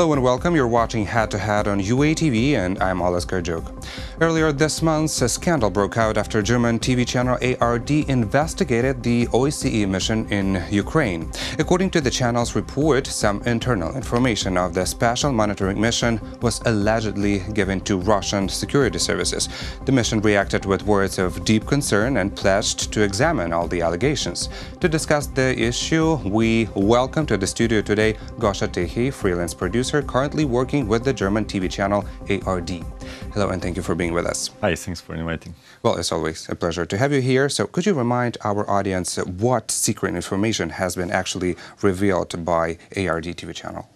Hello and welcome. You're watching Head to Head on UATV and I'm Oliver Joke. Earlier this month, a scandal broke out after German TV channel ARD investigated the OSCE mission in Ukraine. According to the channel's report, some internal information of the special monitoring mission was allegedly given to Russian security services. The mission reacted with words of deep concern and pledged to examine all the allegations. To discuss the issue, we welcome to the studio today Gosha Tyhyi, freelance producer currently working with the German TV channel ARD. Hello and thank you for being with us. Hi, thanks for inviting. Well, it's always a pleasure to have you here. So could you remind our audience what secret information has been actually revealed by ARD TV channel?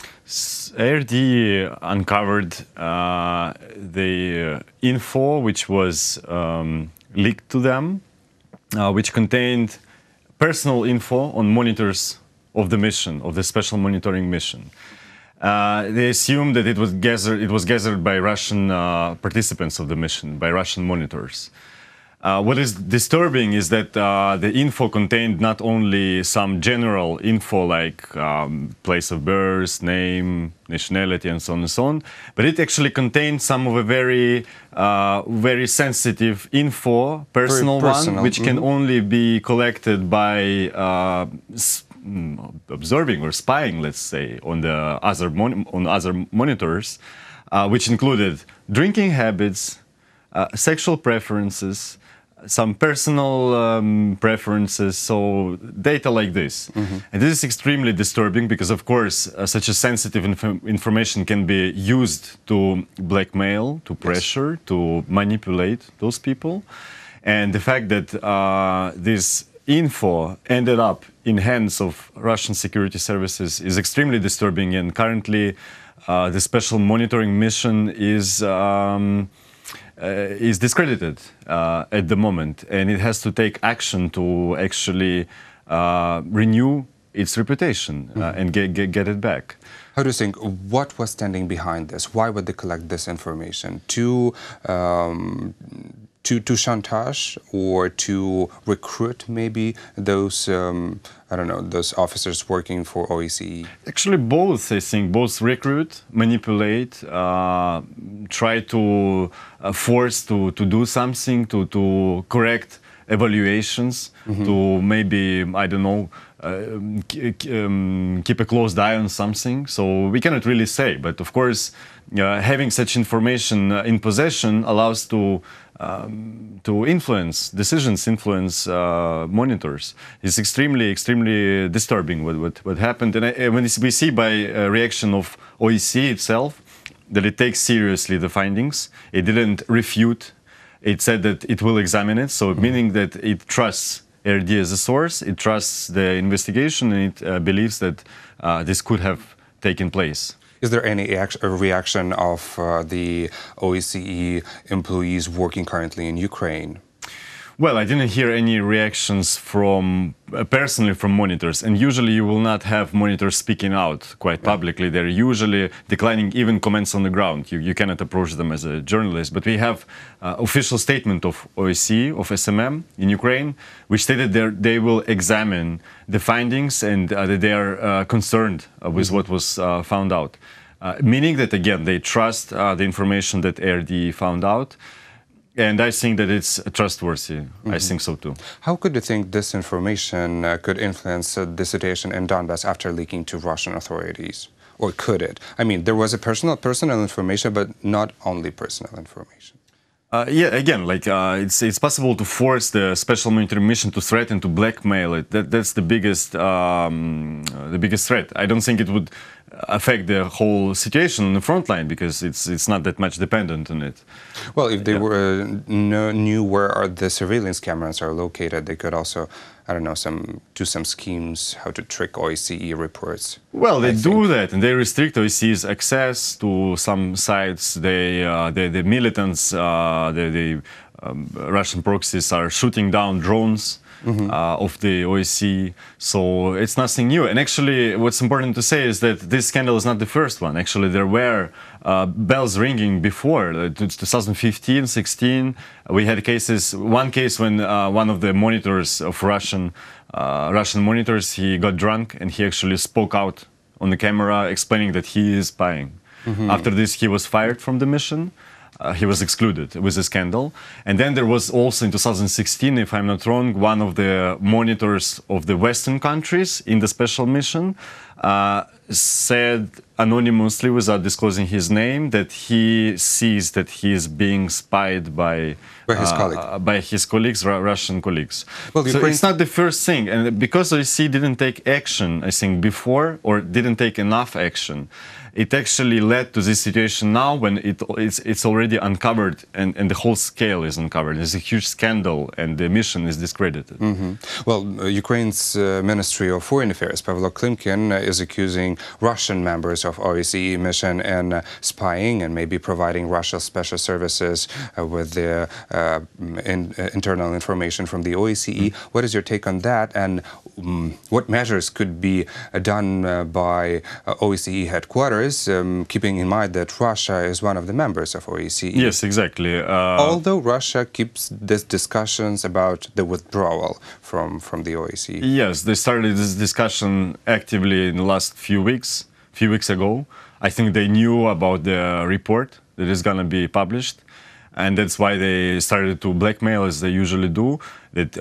ARD uncovered the info which was leaked to them, which contained personal info on monitors of the mission, of the special monitoring mission. They assumed that it was gathered by Russian participants of the mission, by Russian monitors. What is disturbing is that the info contained not only some general info like place of birth, name, nationality, and so on, but it actually contained some of a very sensitive info, personal one, which can only be collected by observing or spying, let's say, on the other monitors, which included drinking habits, sexual preferences, some personal preferences, so data like this. And this is extremely disturbing because, of course, such a sensitive information can be used to blackmail, to pressure, to manipulate those people. And the fact that this info ended up in hands of Russian security services is extremely disturbing, and currently the special monitoring mission is discredited at the moment, and it has to take action to actually renew its reputation and get it back. How do you think, what was standing behind this? Why would they collect this information? To chantage or to recruit maybe those, I don't know, those officers working for OSCE? Actually both, I think, both recruit, manipulate, try to force to do something, to correct evaluations, to maybe, I don't know, keep a close eye on something. So we cannot really say, but of course, having such information in possession allows to influence decisions, influence monitors. It's extremely disturbing what happened. And when we see by reaction of OSCE itself that it takes seriously the findings, it didn't refute. It said that it will examine it, so meaning that it trusts ARD as a source, it trusts the investigation, and it believes that this could have taken place. Is there any reaction of the OSCE employees working currently in Ukraine? Well, I didn't hear any reactions from personally from monitors, and usually you will not have monitors speaking out quite publicly. They're usually declining even comments on the ground. You cannot approach them as a journalist. But we have official statement of OSCE, of SMM in Ukraine, which stated they will examine the findings and that they are concerned with what was found out. Meaning that, again, they trust the information that ARD found out. And I think that it's trustworthy. I think so too. How could you think this information could influence the situation in Donbass after leaking to Russian authorities? Or could it? I mean, there was a personal information, but not only personal information. Yeah, again, like it's possible to force the special monitoring mission to threaten, to blackmail it. That's the biggest threat. I don't think it would affect the whole situation on the front line because it's not that much dependent on it. Well, if they knew where the surveillance cameras are located, they could also, I don't know, do some schemes how to trick OSCE reports. Well, they do that, and they restrict OSCE's access to some sites. The militants, the Russian proxies are shooting down drones of the OSCE, so it's nothing new. And actually, what's important to say is that this scandal is not the first one. Actually, there were bells ringing before. 2015, 16, we had cases. One case when one of the monitors of Russian monitors, he got drunk and he actually spoke out on the camera explaining that he is spying. After this, he was fired from the mission. He was excluded with a scandal. And then there was also in 2016, if I'm not wrong, one of the monitors of the Western countries in the special mission said anonymously, without disclosing his name, that he sees that he is being spied by his colleagues, Russian colleagues. Well, so it's not the first thing. And because OSCE didn't take action, I think, before, or didn't take enough action, it actually led to this situation now when it's already uncovered and the whole scale is uncovered. There's a huge scandal and the mission is discredited. Well, Ukraine's Ministry of Foreign Affairs, Pavlo Klimkin, is accusing Russian members of OSCE mission in spying and maybe providing Russia's special services with the internal information from the OSCE. What is your take on that, and what measures could be done by OSCE headquarters, keeping in mind that Russia is one of the members of OSCE? Yes, exactly. Although Russia keeps these discussions about the withdrawal from the OSCE. Yes, they started this discussion actively in the last few weeks ago. I think they knew about the report that is going to be published. And that's why they started to blackmail, as they usually do, that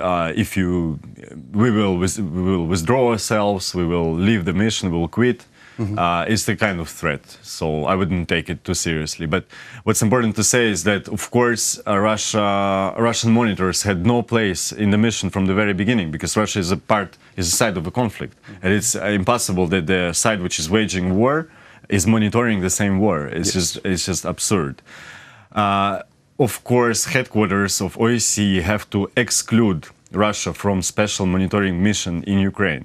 we will withdraw ourselves, we will leave the mission, we will quit. It's the kind of threat. So I wouldn't take it too seriously. But what's important to say is that, of course, Russian monitors had no place in the mission from the very beginning, because Russia is a side of the conflict. And it's impossible that the side which is waging war is monitoring the same war. It's just absurd. Of course, headquarters of OSCE have to exclude Russia from special monitoring mission in Ukraine.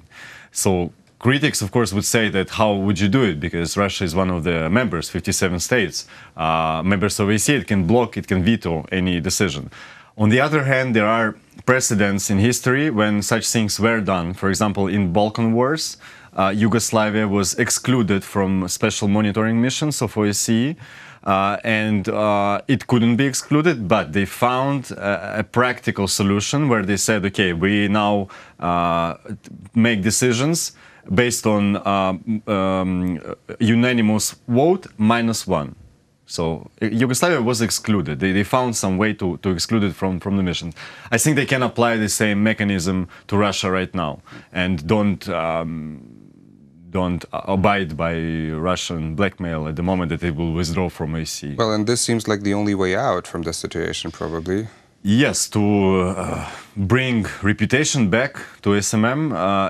So critics, of course, would say that how would you do it? Because Russia is one of the members, 57 states. Members of OSCE, it can block, it can veto any decision. On the other hand, there are precedents in history when such things were done. For example, in Balkan Wars, Yugoslavia was excluded from special monitoring missions of OSCE. And it couldn't be excluded, but they found a practical solution where they said, okay, we now make decisions based on unanimous vote -1. So Yugoslavia was excluded. They found some way to exclude it from the mission. I think they can apply the same mechanism to Russia right now and don't abide by Russian blackmail at the moment that they will withdraw from OSCE. Well, and this seems like the only way out from this situation, probably. Yes, to bring reputation back to SMM,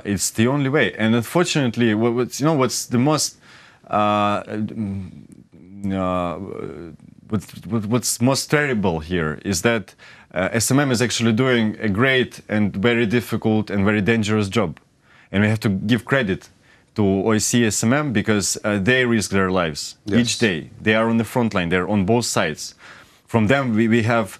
it's the only way. And unfortunately, what's the most what's most terrible here is that SMM is actually doing a great and very difficult and very dangerous job, and we have to give credit to OSCE SMM because they risk their lives each day. They are on the front line. They're on both sides. From them, we have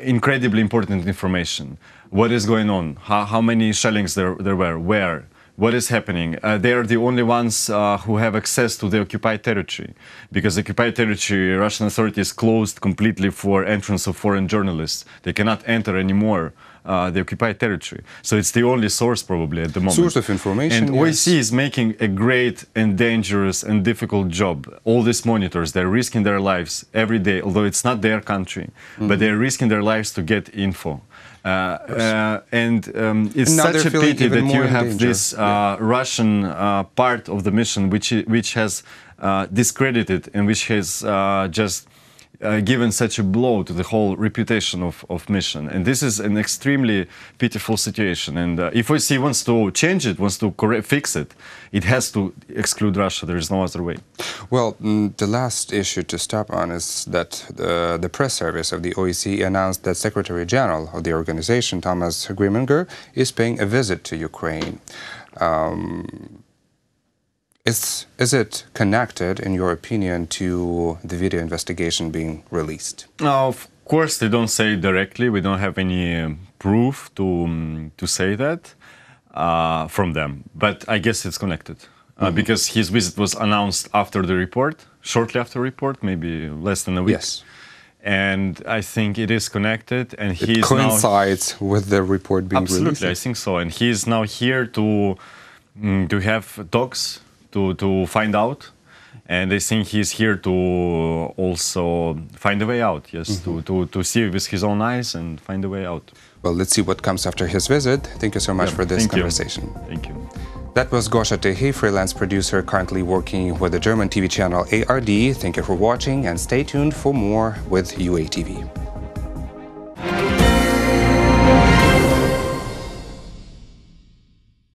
incredibly important information. What is going on? How many shellings there were? Where? What is happening? They are the only ones who have access to the occupied territory, because the occupied territory, Russian authorities closed completely for entrance of foreign journalists. They cannot enter anymore the occupied territory. So it's the only source probably at the moment. Source of information, and OSCE is making a great and dangerous and difficult job. All these monitors, they're risking their lives every day, although it's not their country, but they're risking their lives to get info. It's such a pity that you have this Russian part of the mission which has discredited and which has just given such a blow to the whole reputation of mission. And this is an extremely pitiful situation. And if OSCE wants to change it, wants to fix it, it has to exclude Russia. There is no other way. Well, the last issue to stop on is that the press service of the OSCE announced that Secretary General of the organization, Thomas Griminger, is paying a visit to Ukraine. Is it connected, in your opinion, to the video investigation being released? Of course, they don't say it directly. We don't have any proof to say that from them. But I guess it's connected because his visit was announced after the report, shortly after the report, maybe less than a week. Yes. And I think it is connected. And it coincides with the report being released. Absolutely, I think so. And he is now here to have talks to find out. And I think he's here to also find a way out, yes, to see with his own eyes and find a way out. Well, let's see what comes after his visit. Thank you so much for this conversation. Thank you. That was Gosha Tyhyi, freelance producer currently working with the German TV channel ARD. Thank you for watching and stay tuned for more with UATV.